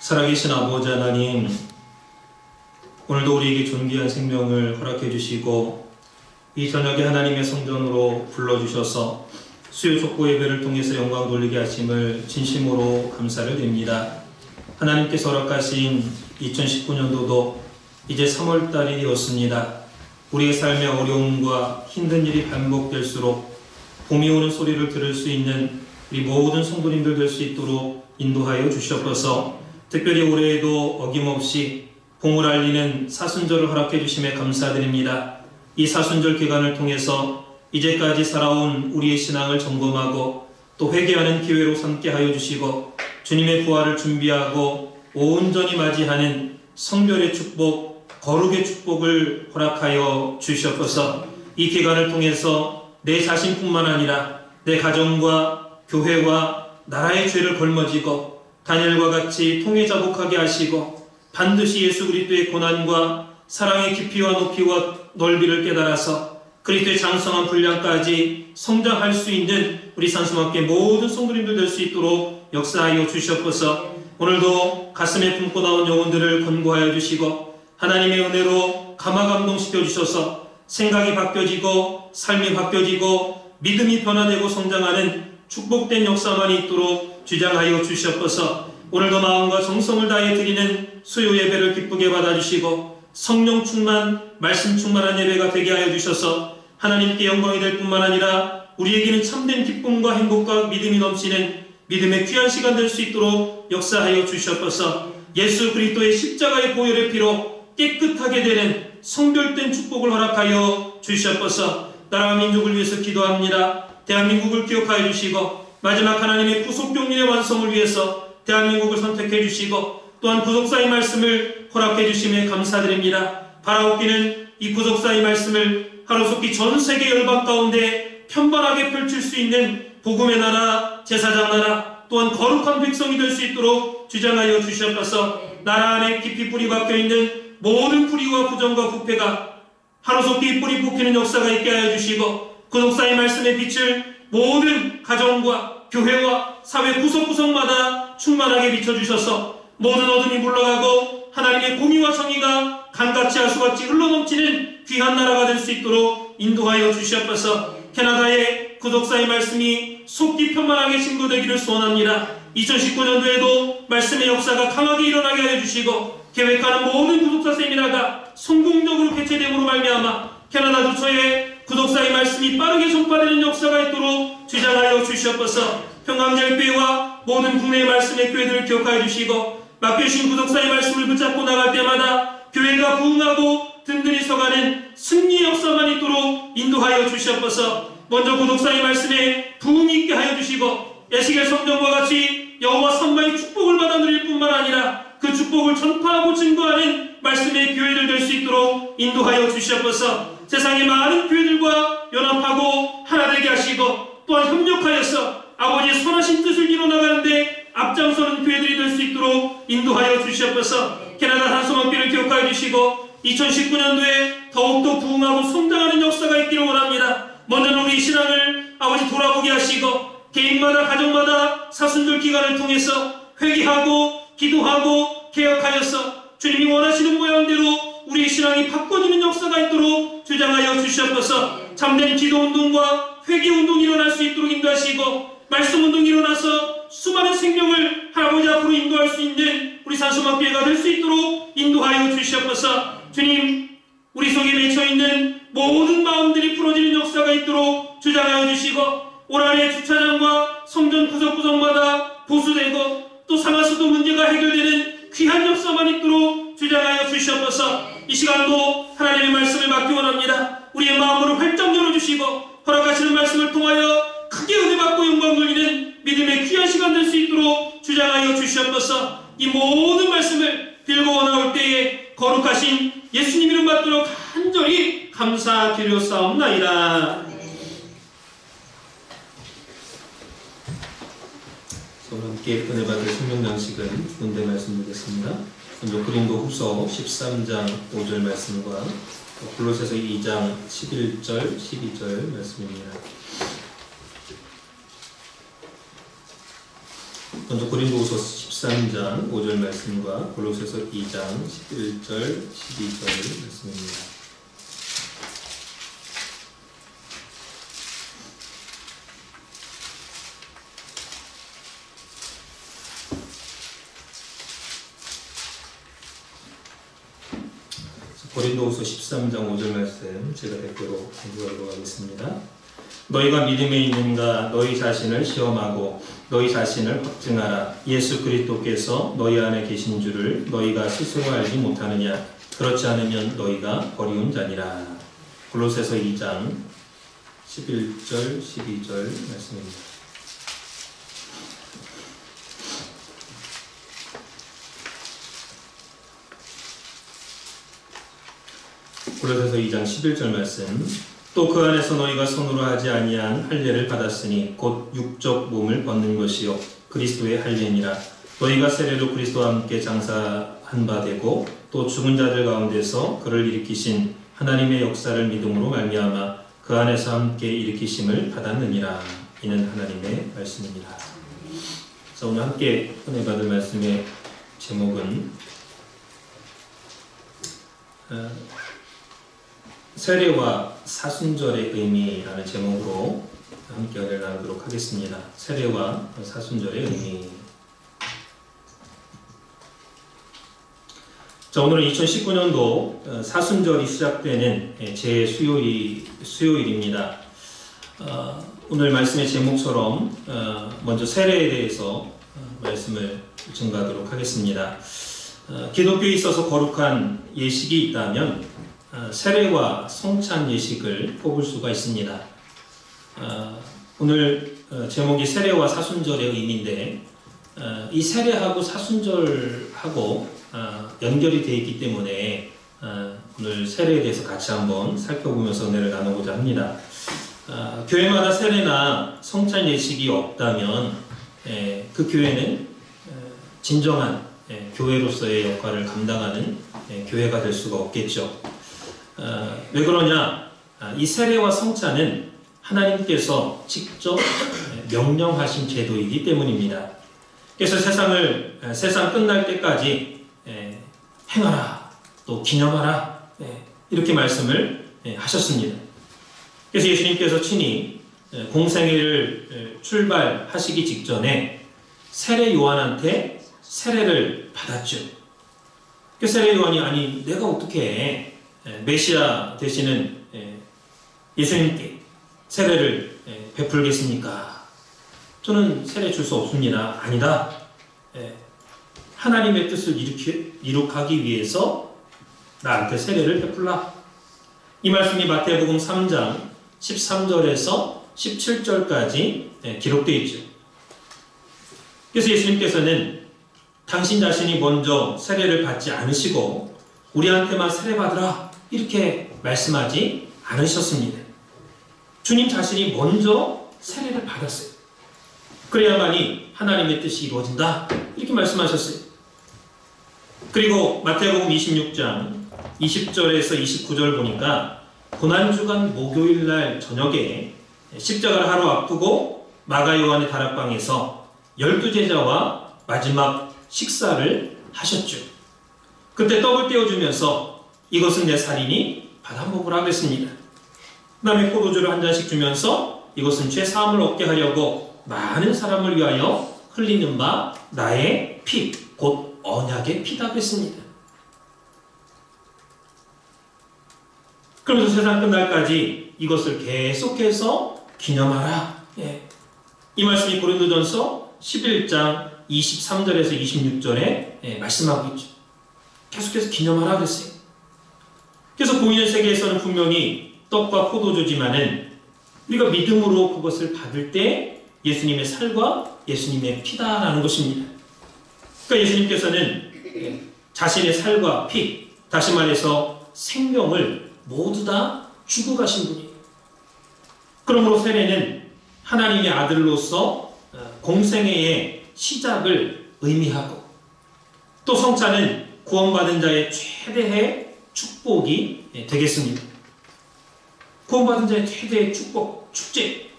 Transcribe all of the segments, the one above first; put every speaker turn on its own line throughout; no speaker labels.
살아계신 아버지 하나님, 오늘도 우리에게 존귀한 생명을 허락해 주시고 이 저녁에 하나님의 성전으로 불러주셔서 수요 촉구 예배를 통해서 영광 돌리게 하심을 진심으로 감사를 드립니다. 하나님께서 허락하신 2019년도도 이제 3월달이 되었습니다. 우리의 삶의 어려움과 힘든 일이 반복될수록 봄이 오는 소리를 들을 수 있는 우리 모든 성도님들 될 수 있도록 인도하여 주시옵소서. 특별히 올해에도 어김없이 봄을 알리는 사순절을 허락해 주심에 감사드립니다. 이 사순절 기간을 통해서 이제까지 살아온 우리의 신앙을 점검하고 또 회개하는 기회로 삼게 하여 주시고 주님의 부활을 준비하고 온전히 맞이하는 성별의 축복, 거룩의 축복을 허락하여 주시옵소서. 이 기간을 통해서 내 자신뿐만 아니라 내 가정과 교회와 나라의 죄를 걸머지고 다니엘과 같이 통회자복하게 하시고 반드시 예수 그리스도의 고난과 사랑의 깊이와 높이와 넓이를 깨달아서 그리스도의 장성한 분량까지 성장할 수 있는 우리 산수막교회 모든 성도님들 될 수 있도록 역사하여 주시옵소서. 오늘도 가슴에 품고 나온 영혼들을 권고하여 주시고 하나님의 은혜로 감화감동시켜 주셔서 생각이 바뀌어지고 삶이 바뀌어지고 믿음이 변화되고 성장하는 축복된 역사만 있도록 주장하여 주시옵소서. 오늘도 마음과 정성을 다해 드리는 수요 예배를 기쁘게 받아주시고 성령 충만, 말씀 충만한 예배가 되게 하여 주셔서 하나님께 영광이 될 뿐만 아니라 우리에게는 참된 기쁨과 행복과 믿음이 넘치는 믿음의 귀한 시간 될 수 있도록 역사하여 주시옵소서. 예수 그리스도의 십자가의 보혈의 피로 깨끗하게 되는 성별된 축복을 허락하여 주시옵소서. 나라와 민족을 위해서 기도합니다. 대한민국을 기억하여 주시고 마지막 하나님의 구속경륜의 완성을 위해서 대한민국을 선택해 주시고 또한 구속사의 말씀을 허락해 주심에 감사드립니다. 바라옵기는 이 구속사의 말씀을 하루속히 전 세계 열방 가운데 편발하게 펼칠 수 있는 복음의 나라, 제사장 나라 또한 거룩한 백성이 될 수 있도록 주장하여 주시옵소서. 나라 안에 깊이 뿌리 박혀 있는 모든 불의와 부정과 부패가 하루속히 뿌리 뽑히는 역사가 있게 하여 주시고 구속사의 말씀의 빛을 모든 가정과 교회와 사회 구석구석마다 충만하게 비춰주셔서 모든 어둠이 물러가고 하나님의 공의와 정의가 강같이 하수같이 흘러넘치는 귀한 나라가 될 수 있도록 인도하여 주시옵소서. 캐나다의 구속사의 말씀이 속기 편만하게 신고되기를 소원합니다. 2019년도에도 말씀의 역사가 강하게 일어나게 하여 주시고 계획하는 모든 구속사 세미나가 성공적으로 개최됨으로 말미암아 캐나다 주처에 구속사의 말씀이 빠르게 전파되는 역사가 있도록 주장하여 주시옵소서. 평강제일교회와 모든 국내의 말씀의 교회들을 기억하여 주시고 맡겨주신 구속사의 말씀을 붙잡고 나갈 때마다 교회가 부흥하고 든든히 서가는 승리의 역사만 있도록 인도하여 주시옵소서. 먼저 구속사의 말씀에 부흥이 있게 하여 주시고 에스겔 성전과 같이 여호와 선마의 축복을 받아 누릴 뿐만 아니라 그 축복을 전파하고 증거하는 말씀의 교회를 될 수 있도록 인도하여 주시옵소서. 세상의 많은 교회들과 연합하고 하나 되게 하시고 또한 협력하여서 아버지의 선하신 뜻을 이뤄나가는데 앞장서는 교회들이 될 수 있도록 인도하여 주시옵소서. 캐나다 산소망교회를 기억하여 주시고 2019년도에 더욱더 부흥하고 성장하는 역사가 있기를 원합니다. 먼저는 우리 신앙을 아버지 돌아보게 하시고 개인마다 가정마다 사순절 기간을 통해서 회개하고 기도하고 개혁하여서 주님이 원하시는 모양대로 우리의 신앙이 바꿔지는 역사가 있도록 주장하여 주시옵소서. 참된 기도운동과 회개운동이 일어날 수 있도록 인도하시고 말씀운동이 일어나서 수많은 생명을 할아버지 앞으로 인도할 수 있는 우리 산수막교회가 될 수 있도록 인도하여 주시옵소서. 주님, 우리 속에 맺혀있는 모든 마음들이 풀어지는 역사가 있도록 주장하여 주시고 올 한해 주차장과 성전 구석구석마다 보수되고 또 상하수도 문제가 해결되는 귀한 역사만 있도록 주장하여 주시옵소서. 이 시간도 하나님의 말씀을 받기 원합니다. 우리의 마음으로 활짝 열어주시고 허락하시는 말씀을 통하여 크게 은혜받고 영광 돌리는 믿음의 귀한 시간 될 수 있도록 주장하여 주시옵소서. 이 모든 말씀을 빌고 원하올 때에 거룩하신 예수님 이름 받도록 간절히 감사드렸사옵나이다. 함께 은혜 받을 생명 양식은 군대 말씀 드리겠습니다. 먼저 고린도 후서 13장 5절 말씀과 골로새서 2장 11절 12절 말씀입니다. 먼저 고린도후서 13장 5절 말씀과 골로새서 2장 11절 12절 말씀입니다. 고린도후서 13장 5절 말씀 제가 댓글로 공부하도록 하겠습니다. 너희가 믿음에 있는가 너희 자신을 시험하고 너희 자신을 확증하라. 예수 그리스도께서 너희 안에 계신 줄을 너희가 스스로 알지 못하느냐. 그렇지 않으면 너희가 버리운 자니라. 골로새서 2장 11절 12절 말씀입니다. 골로새서 2장 11절 말씀. 또 그 안에서 너희가 손으로 하지 아니한 할례를 받았으니 곧 육적 몸을 벗는 것이요 그리스도의 할례니라. 너희가 세례로 그리스도와 함께 장사한 바 되고 또 죽은 자들 가운데서 그를 일으키신 하나님의 역사를 믿음으로 말미암아 그 안에서 함께 일으키심을 받았느니라. 이는 하나님의 말씀입니다. 그래서 오늘 함께 은혜 받을 말씀의 제목은 세례와 사순절의 의미라는 제목으로 함께 은혜를 나누도록 하겠습니다. 세례와 사순절의 의미. 자, 오늘은 2019년도 사순절이 시작되는 수요일입니다. 오늘 말씀의 제목처럼 먼저 세례에 대해서 말씀을 증거하도록 하겠습니다. 기독교에 있어서 거룩한 예식이 있다면 세례와 성찬 예식을 꼽을 수가 있습니다. 오늘 제목이 세례와 사순절의 의미인데 이 세례하고 사순절하고 연결이 되어 있기 때문에 오늘 세례에 대해서 같이 한번 살펴보면서 은혜를 나누고자 합니다. 교회마다 세례나 성찬 예식이 없다면 그 교회는 진정한 교회로서의 역할을 감당하는 교회가 될 수가 없겠죠. 왜 그러냐? 이 세례와 성찬은 하나님께서 직접 명령하신 제도이기 때문입니다. 그래서 세상 끝날 때까지 행하라, 또 기념하라, 이렇게 말씀을 하셨습니다. 그래서 예수님께서 친히 공생애를 출발하시기 직전에 세례 요한한테 세례를 받았죠. 그 세례 요한이 아니 내가 어떻게 메시아 되시는 예수님께 세례를 베풀겠습니까? 저는 세례 줄 수 없습니다. 아니다. 하나님의 뜻을 이룩하기 위해서 나한테 세례를 베풀라. 이 말씀이 마태복음 3장 13절에서 17절까지 기록되어 있죠. 그래서 예수님께서는 당신 자신이 먼저 세례를 받지 않으시고 우리한테만 세례 받으라 이렇게 말씀하지 않으셨습니다. 주님 자신이 먼저 세례를 받았어요. 그래야만이 하나님의 뜻이 이루어진다 이렇게 말씀하셨어요. 그리고 마태복음 26장 20절에서 29절 보니까 고난주간 목요일날 저녁에 십자가를 하루 앞두고 마가 요한의 다락방에서 12제자와 마지막 식사를 하셨죠. 그때 떡을 떼어주면서 이것은 내 살이니 받아 먹으라 그랬습니다. 그 다음에 포도주를 한 잔씩 주면서 이것은 죄 사함을 얻게 하려고 많은 사람을 위하여 흘리는 바 나의 피, 곧 언약의 피다 그랬습니다. 그러면서 세상 끝날까지 이것을 계속해서 기념하라. 이 말씀이 고린도전서 11장 23절에서 26절에 말씀하고 있죠. 계속해서 기념하라 그랬어요. 그래서 보이는 세계에서는 분명히 떡과 포도주지만은 우리가 믿음으로 그것을 받을 때 예수님의 살과 예수님의 피다라는 것입니다. 그러니까 예수님께서는 자신의 살과 피, 다시 말해서 생명을 모두 다 주고 가신 분이에요. 그러므로 세례는 하나님의 아들로서 공생애의 시작을 의미하고 또 성찬은 구원받은 자의 최대의 축복이 되겠습니다. 구원받은 자의 최대의 축복, 축제.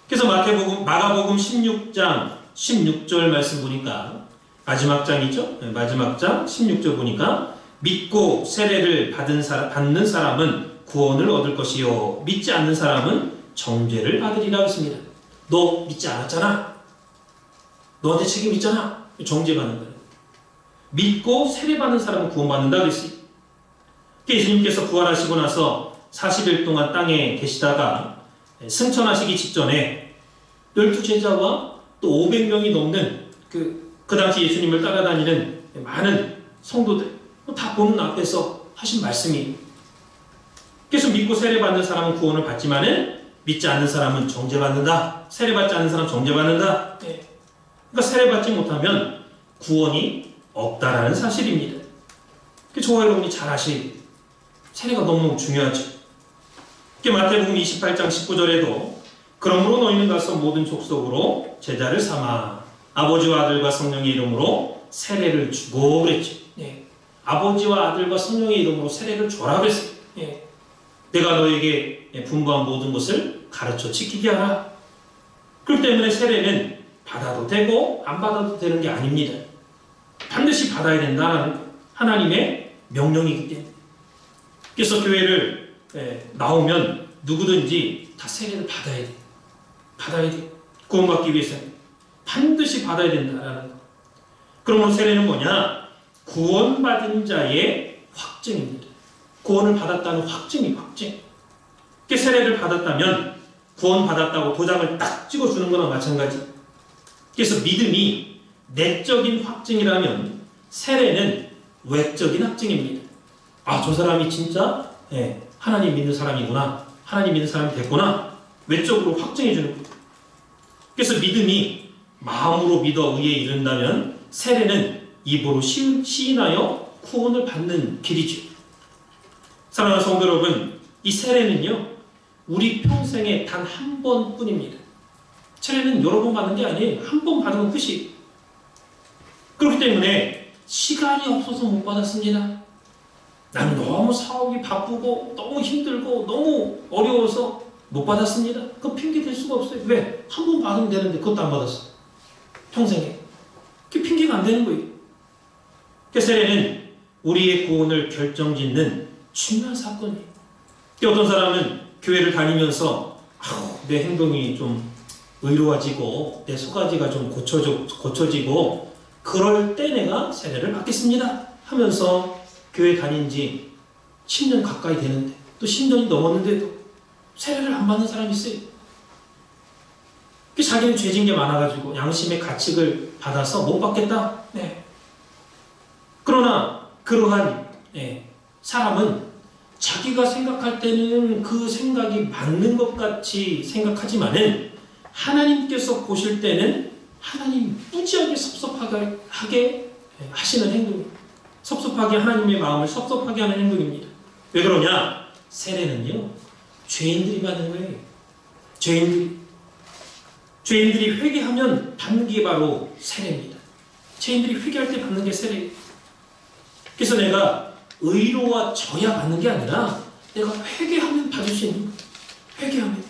그래서 마가복음 16장 16절 말씀 보니까 마지막 장이죠. 마지막 장 16절 보니까 믿고 세례를 받는 사람은 구원을 얻을 것이요 믿지 않는 사람은 정죄를 받으리라 했습니다. 너 믿지 않았잖아. 너한테 책임 있잖아. 정죄받는 거예요. 믿고 세례받는 사람은 구원받는다 그랬어요. 예수님께서 부활하시고 나서 40일 동안 땅에 계시다가 승천하시기 직전에 12제자와 또 500명이 넘는 그 당시 예수님을 따라다니는 많은 성도들 다 보는 앞에서 하신 말씀이, 그래서 믿고 세례받는 사람은 구원을 받지만은 믿지 않는 사람은 정죄받는다. 세례받지 않는 사람은 정죄받는다. 그러니까 세례받지 못하면 구원이 없다라는 사실입니다. 저와 여러분이 잘 아시죠. 세례가 너무 중요하죠. 마태복음 28장 19절에도 그러므로 너희는 가서 모든 족속으로 제자를 삼아 아버지와 아들과 성령의 이름으로 세례를 주고 그랬죠. 아버지와 아들과 성령의 이름으로 세례를 줘라 그랬어요. 내가 너에게 분부한 모든 것을 가르쳐 지키게 하라. 그렇기 때문에 세례는 받아도 되고 안 받아도 되는 게 아닙니다. 반드시 받아야 된다는 하나님의 명령이기 때문에. 그래서 교회를 나오면 누구든지 다 세례를 받아야 돼. 받아야 돼. 구원받기 위해서는 반드시 받아야 된다라는 거. 그러면 세례는 뭐냐? 구원받은 자의 확증입니다. 구원을 받았다는 확증이 확증. 세례를 받았다면 구원받았다고 도장을 딱 찍어주는 거나 마찬가지. 그래서 믿음이 내적인 확증이라면 세례는 외적인 확증입니다. 아, 저 사람이 진짜 하나님 믿는 사람이구나. 하나님 믿는 사람이 됐구나. 외적으로 확증해 주는 거예요. 그래서 믿음이 마음으로 믿어 의에 이른다면 세례는 입으로 시인하여 구원을 받는 길이죠. 사랑하는 성도 여러분, 이 세례는요, 우리 평생에 단 한 번뿐입니다. 세례는 여러 번 받는 게 아니에요. 한 번 받으면 끝이. 그렇기 때문에 시간이 없어서 못 받았습니다. 나는 너무 사업이 바쁘고 너무 힘들고 너무 어려워서 못 받았습니다. 그거 핑계 댈 수가 없어요. 왜? 한 번 받으면 되는데 그것도 안 받았어. 평생에. 그게 핑계가 안 되는 거예요. 세례는 우리의 구원을 결정짓는 중요한 사건이에요. 어떤 사람은 교회를 다니면서 내 행동이 좀 의로워지고 내 소가지가 좀 고쳐지고 그럴 때 내가 세례를 받겠습니다 하면서 교회 다닌 지 10년 가까이 되는데 또 10년이 넘었는데도 세례를 안 받는 사람이 있어요. 자기는 죄진 게 많아가지고 양심의 가책을 받아서 못 받겠다. 그러나 그러한 사람은 자기가 생각할 때는 그 생각이 맞는 것 같이 생각하지만은 하나님께서 보실 때는 하나님 무지하게 섭섭하게 하시는 행동입니다. 섭섭하게 하나님의 마음을 섭섭하게 하는 행동입니다. 왜 그러냐? 세례는요, 죄인들이 받는 거예요. 죄인들이 회개하면 받는 게 바로 세례입니다. 죄인들이 회개할 때 받는 게 세례예요. 그래서 내가 의로워져야 받는 게 아니라 내가 회개하면 받을 수 있는 거예요. 회개하면.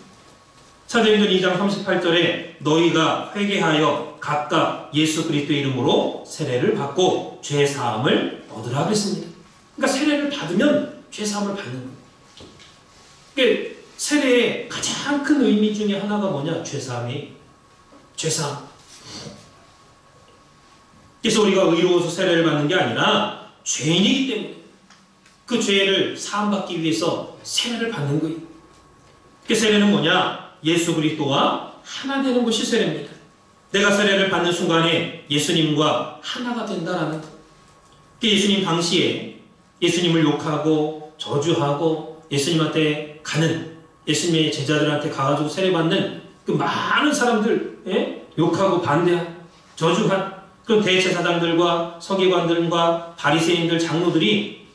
사도행전 2장 38절에 너희가 회개하여 각각 예수 그리스도의 이름으로 세례를 받고 죄 사함을 얻으라 그랬습니다. 그러니까 세례를 받으면 죄 사함을 받는 거예요. 그러니까 세례의 가장 큰 의미 중에 하나가 뭐냐? 죄 사함이. 죄 사함. 그래서 우리가 의로워서 세례를 받는 게 아니라 죄인이기 때문에 그 죄를 사함받기 위해서 세례를 받는 거예요. 그 세례는 뭐냐? 예수 그리스도와 하나 되는 것이 세례입니다. 내가 세례를 받는 순간에 예수님과 하나가 된다라는 것. 예수님 당시에 예수님을 욕하고 저주하고 예수님한테 가는, 예수님의 제자들한테 가가지고 세례받는 그 많은 사람들, 욕하고 반대한, 저주한 그런 대제사장들과 서기관들과 바리새인들, 장로들이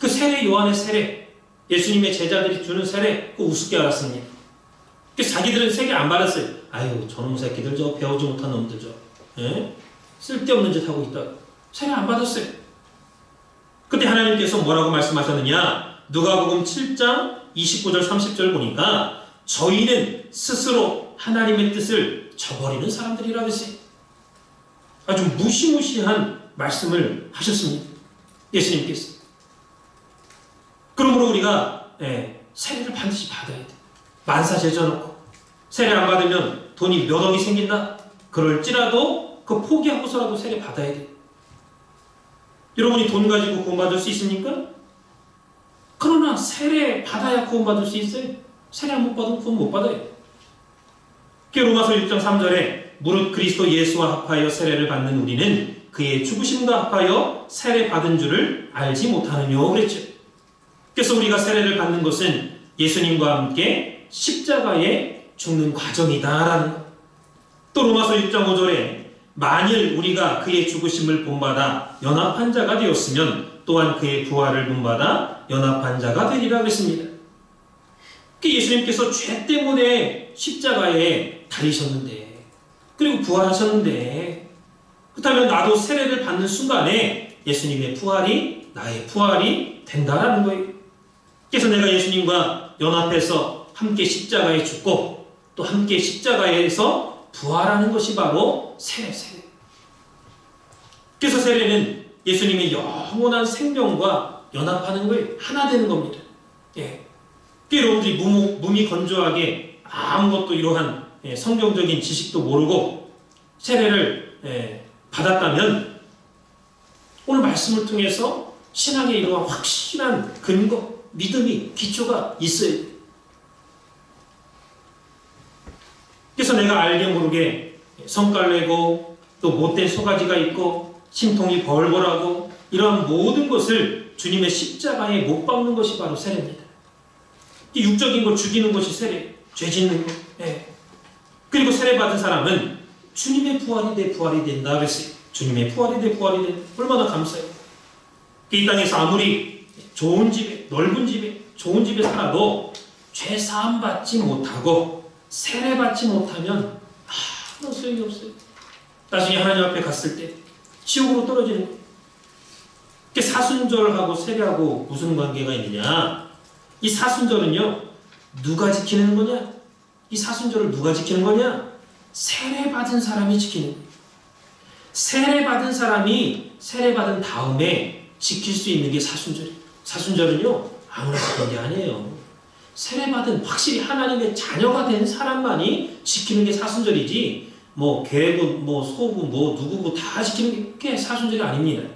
그 세례, 요한의 세례, 예수님의 제자들이 주는 세례, 그거 우습게 알았습니다. 그래서 자기들은 세례 안 받았어요. 아유, 저놈 새끼들, 저 배우지 못한 놈들, 쓸데없는 짓 하고 있다. 세례 안 받았어요. 그때 하나님께서 뭐라고 말씀하셨느냐? 누가복음 7장 29절 30절 보니까 저희는 스스로 하나님의 뜻을 저버리는 사람들이라고 했어요. 아주 무시무시한 말씀을 하셨습니다. 예수님께서. 그러므로 우리가 세례를 반드시 받아야 돼. 만사 제쳐놓고 세례 안 받으면 돈이 몇 억이 생긴다? 그럴지라도 그 포기하고서라도 세례 받아야 돼. 여러분이 돈 가지고 구원받을 수 있습니까? 그러나 세례 받아야 구원받을 수 있어요. 세례 못 받으면 구원 못 받아요. 로마서 6장 3절에 무릇 그리스도 예수와 합하여 세례를 받는 우리는 그의 죽으심과 합하여 세례 받은 줄을 알지 못하느뇨 그랬죠. 그래서 우리가 세례를 받는 것은 예수님과 함께 십자가에 죽는 과정이다라는 것. 또 로마서 6장 5절에 만일 우리가 그의 죽으심을 본받아 연합한 자가 되었으면 또한 그의 부활을 본받아 연합한 자가 되리라 그랬습니다. 예수님께서 죄 때문에 십자가에 달리셨는데 그리고 부활하셨는데 그렇다면 나도 세례를 받는 순간에 예수님의 부활이 나의 부활이 된다라는 거예요. 그래서 내가 예수님과 연합해서 함께 십자가에 죽고 또 함께 십자가에서 부활하는 것이 바로 세례. 그래서 세례는 예수님의 영원한 생명과 연합하는 거예요. 하나 되는 겁니다. 여러분들이 몸이 건조하게 아무것도 이러한 성경적인 지식도 모르고 세례를 받았다면 오늘 말씀을 통해서 신앙에 이러한 확실한 근거, 믿음이, 기초가 있어요. 그래서 내가 알게 모르게 성깔 내고 또 못된 소가지가 있고 심통이 벌벌하고 이러한 모든 것을 주님의 십자가에 못 박는 것이 바로 세례입니다. 이 육적인 걸 죽이는 것이 세례, 죄 짓는 것. 그리고 세례 받은 사람은 주님의 부활이 돼 부활이 된다 그랬어요. 주님의 부활이 돼 부활이 된다. 얼마나 감사해요. 이 땅에서 아무리 좋은 집에, 넓은 집에, 좋은 집에 살아도 죄 사함 받지 못하고 세례 받지 못하면 아무 소용이 없어요. 나중에 하나님 앞에 갔을 때 지옥으로 떨어지는 거예요. 사순절하고 세례하고 무슨 관계가 있느냐? 이 사순절은요, 누가 지키는 거냐? 이 사순절을 누가 지키는 거냐? 세례받은 사람이 지키는 거예요. 세례받은 사람이 세례받은 다음에 지킬 수 있는 게 사순절이에요. 사순절은요, 아무나 지키는 게 아니에요. 세례받은 확실히 하나님의 자녀가 된 사람만이 지키는 게 사순절이지, 개고, 소고, 누구고 다 지키는 게 사순절이 아닙니다.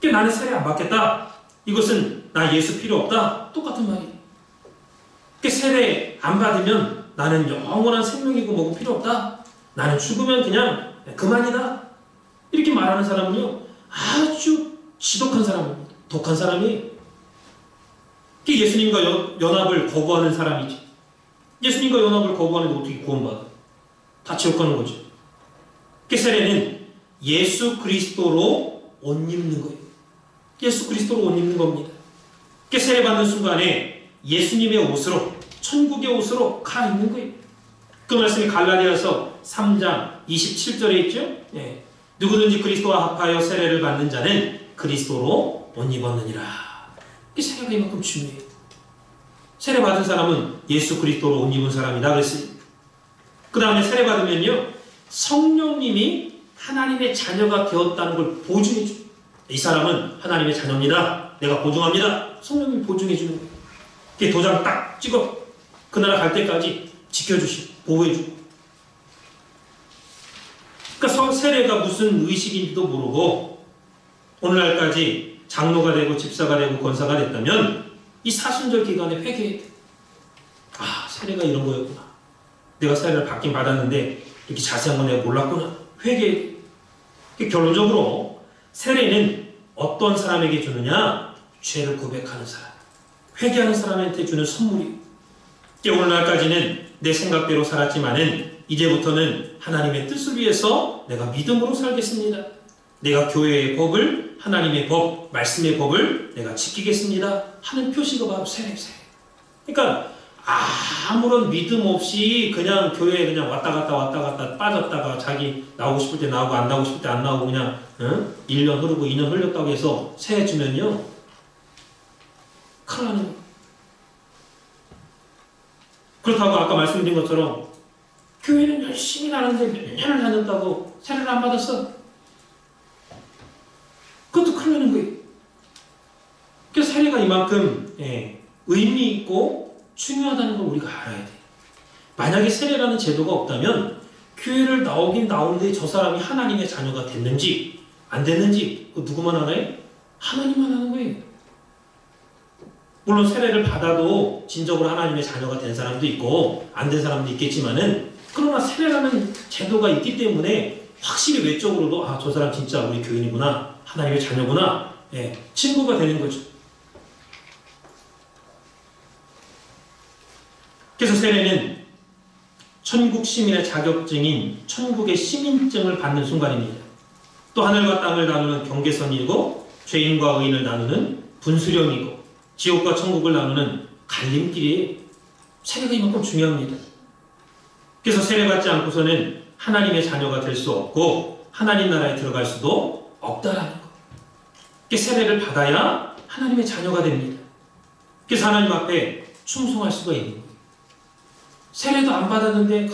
나는 세례 안 받겠다. 이것은 나 예수 필요 없다. 똑같은 말이에요. 세례 안 받으면 나는 영원한 생명이고 뭐고 필요 없다. 나는 죽으면 그냥 그만이다. 이렇게 말하는 사람은요, 아주 지독한 사람입니다. 독한 사람이에요. 예수님과 연합을 거부하는 사람이지. 예수님과 연합을 거부하는데 어떻게 구원받아? 다 지옥 가는 거죠. 세례는 예수 그리스도로 옷 입는 거예요. 예수 그리스도로 옷 입는 겁니다. 세례 받는 순간에 예수님의 옷으로, 천국의 옷으로 갈아입는 거예요. 그 말씀이 갈라디아서 3장 27절에 있죠. 누구든지 그리스도와 합하여 세례를 받는 자는 그리스도로 옷 입었느니라. 세례가 이만큼 중요해요. 세례 받은 사람은 예수 그리스도로 옷 입은 사람이다 그랬어요. 그 다음에 세례 받으면요, 성령님이 하나님의 자녀가 되었다는 걸 보증해 줘요. 이 사람은 하나님의 자녀입니다. 내가 보증합니다. 성령님이 보증해 주는 거예요. 도장 딱 찍어 그 나라 갈 때까지 지켜주시고 보호해주고. 그러니까 세례가 무슨 의식인지도 모르고 오늘날까지 장로가 되고 집사가 되고 권사가 됐다면 이 사순절 기간에 회개해야 돼. 세례가 이런 거였구나. 내가 세례를 받긴 받았는데 이렇게 자세한 건 내가 몰랐구나. 회개해야 돼. 결론적으로 세례는 어떤 사람에게 주느냐? 죄를 고백하는 사람, 회개하는 사람한테 주는 선물이에요. 오늘날까지는 내 생각대로 살았지만은 이제부터는 하나님의 뜻을 위해서 내가 믿음으로 살겠습니다. 내가 교회의 법을, 하나님의 법, 말씀의 법을 내가 지키겠습니다 하는 표시가 바로 세례. 그러니까 아무런 믿음 없이 그냥 교회에 그냥 왔다 갔다 빠졌다가 자기 나오고 싶을 때 나오고 안 나오고 싶을 때 안 나오고 그냥 1년 흐르고 2년 흘렸다고 해서 세례 주면요, 큰일 나는 거예요. 그렇다고 아까 말씀드린 것처럼 교회는 열심히 다녔는데 몇 년을 다녔다고 세례를 안 받았어? 그것도 큰일 나는 거예요. 그래서 세례가 이만큼 의미 있고 중요하다는 걸 우리가 알아야 돼. 만약에 세례라는 제도가 없다면 교회를 나오긴 나오는데 저 사람이 하나님의 자녀가 됐는지 안 됐는지 누구만 알아요? 하나님만 아는 거예요. 물론 세례를 받아도 진정으로 하나님의 자녀가 된 사람도 있고 안 된 사람도 있겠지만은, 그러나 세례라는 제도가 있기 때문에 확실히 외적으로도 아, 저 사람 진짜 우리 교인이구나, 하나님의 자녀구나, 친구가 되는 거죠. 그래서 세례는 천국 시민의 자격증인 천국의 시민증을 받는 순간입니다. 또 하늘과 땅을 나누는 경계선이고 죄인과 의인을 나누는 분수령이고 지옥과 천국을 나누는 갈림길이에요. 세례가 이만큼 중요합니다. 그래서 세례받지 않고서는 하나님의 자녀가 될 수 없고 하나님 나라에 들어갈 수도 없다라는 거. 세례를 받아야 하나님의 자녀가 됩니다. 그래서 하나님 앞에 충성할 수가 있는 거예요. 세례도 안 받았는데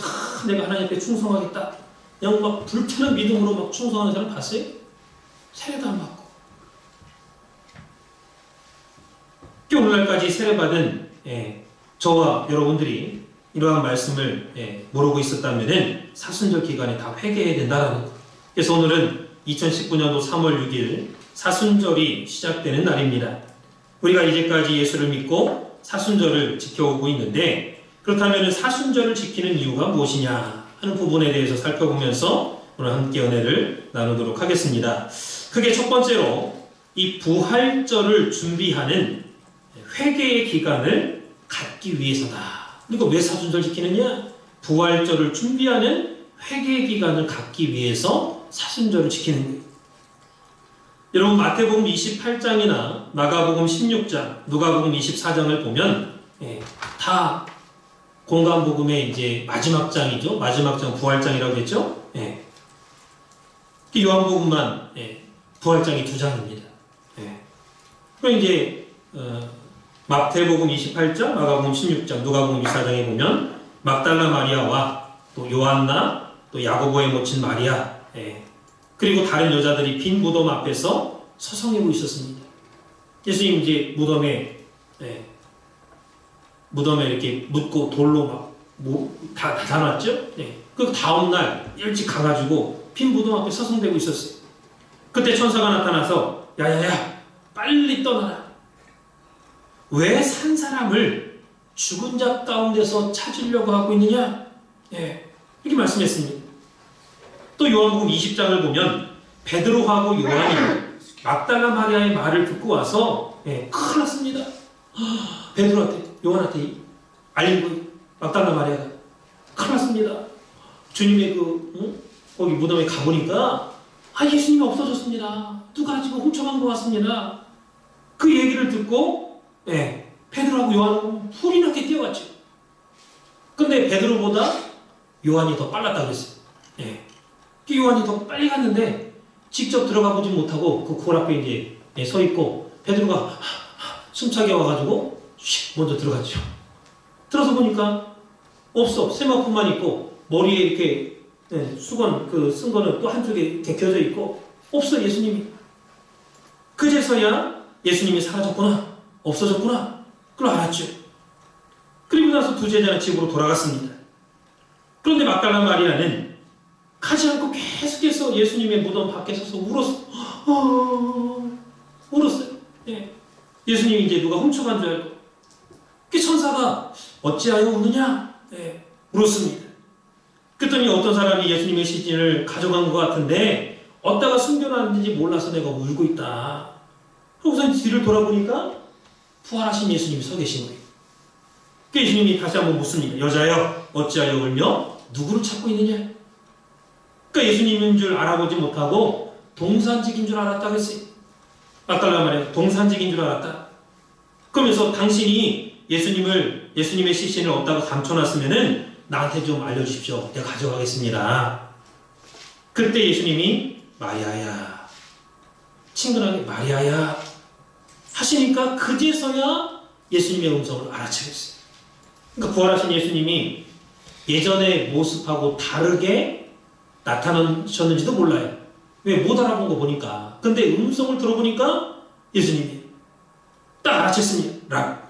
내가 하나님 앞에 충성하겠다, 그냥 막 불타는 믿음으로 막 충성하는 사람 봤어요? 세례도 안 받고. 오늘날까지 세례받은 저와 여러분들이 이러한 말씀을 모르고 있었다면 사순절 기간에 다 회개해야 된다는 것. 그래서 오늘은 2019년도 3월 6일 사순절이 시작되는 날입니다. 우리가 이제까지 예수를 믿고 사순절을 지켜오고 있는데, 그렇다면 사순절을 지키는 이유가 무엇이냐 하는 부분에 대해서 살펴보면서 오늘 함께 은혜를 나누도록 하겠습니다. 크게 첫 번째로 이 부활절을 준비하는 회개의 기간을 갖기 위해서다. 그리고 왜 사순절 지키느냐? 부활절을 준비하는 회개의 기간을 갖기 위해서 사순절을 지키는 거예요. 여러분, 마태복음 28장이나 마가복음 16장, 누가복음 24장을 보면 다 공간복음의 이제 마지막 장이죠. 마지막 장 부활장이라고 했죠. 요한복음만 부활장이 2장입니다. 그럼 이제 마태복음 28장, 마가복음 16장, 누가복음 24장에 보면 막달라 마리아와 또 요한나, 또 야고보의 모친 마리아, 그리고 다른 여자들이 빈 무덤 앞에서 서성이고 있었습니다. 예수님 이제 무덤에 이렇게 묻고 돌로 막 다 놨죠. 그 다음 날 일찍 가가지고 빈 무덤 앞에 서성대고 있었어요. 그때 천사가 나타나서 야야야, 빨리 떠나라. 왜 산 사람을 죽은 자 가운데서 찾으려고 하고 있느냐? 이렇게 말씀했습니다. 또 요한복음 20장을 보면 베드로하고 요한이 막달라 마리아의 말을 듣고 와서 큰일 났습니다. 베드로한테, 요한한테 알린 거예요. 막달라 마리아가 큰일 났습니다. 주님의 거기 무덤에 가보니까 예수님이 없어졌습니다. 누가 지금 훔쳐간 것 같습니다. 그 얘기를 듣고 베드로하고 요한은 불이 나게 뛰어갔죠. 근데 베드로보다 요한이 더 빨랐다고 했어요. 요한이 더 빨리 갔는데 직접 들어가 보지 못하고 그 골 앞에 이제 서 있고, 베드로가 숨차게 와가지고 먼저 들어갔죠. 들어서 보니까 없어. 세마포만 있고 머리에 이렇게 수건 쓴 거는 또 한쪽에 이렇게 껴져 있고 없어, 예수님이. 그제서야 예수님이 사라졌구나, 없어졌구나, 그걸 알았죠. 그리고 나서 두 제자는 집으로 돌아갔습니다. 그런데 막달라 마리아는 가지 않고 계속해서 예수님의 무덤 밖에 서서 울었어요. 예수님이 이제 누가 훔쳐간 줄 알고. 그 천사가 어찌하여 우느냐? 물었습니다. 그랬더니 어떤 사람이 예수님의 시신을 가져간 것 같은데 어디다가 숨겨놨는지 몰라서 내가 울고 있다. 우선 뒤를 돌아보니까 부활하신 예수님이 서 계신 거예요. 그 예수님이 다시 한번 묻습니다. 여자여, 어찌하여 울며 누구를 찾고 있느냐? 그러니까 예수님인 줄 알아보지 못하고 동산직인 줄 알았다고 했어요. 막달라 말이에요. 동산직인 줄 알았다. 그러면서 당신이 예수님의 시신을 어디다가 감춰놨으면은 나한테 좀 알려주십시오. 내가 가져가겠습니다. 그때 예수님이 마리아야, 친근하게 마리아야 하시니까 그제서야 예수님의 음성을 알아차렸어요. 그러니까 부활하신 예수님이 예전의 모습하고 다르게 나타나셨는지도 몰라요. 왜? 못 알아본 거 보니까. 근데 음성을 들어보니까 예수님이 딱 알아챘습니다.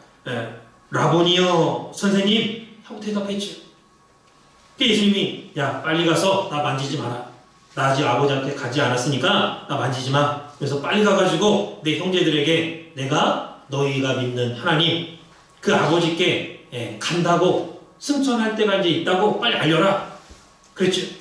라보니요, 선생님 하고 대답했죠. 예수님이 야, 빨리 가서 나 만지지 마라. 나 아직 아버지한테 가지 않았으니까 나 만지지 마. 그래서 빨리 가가지고 내 형제들에게 내가 너희가 믿는 하나님 그 아버지께 간다고 승천할 때가 이제 있다고 빨리 알려라. 그랬죠.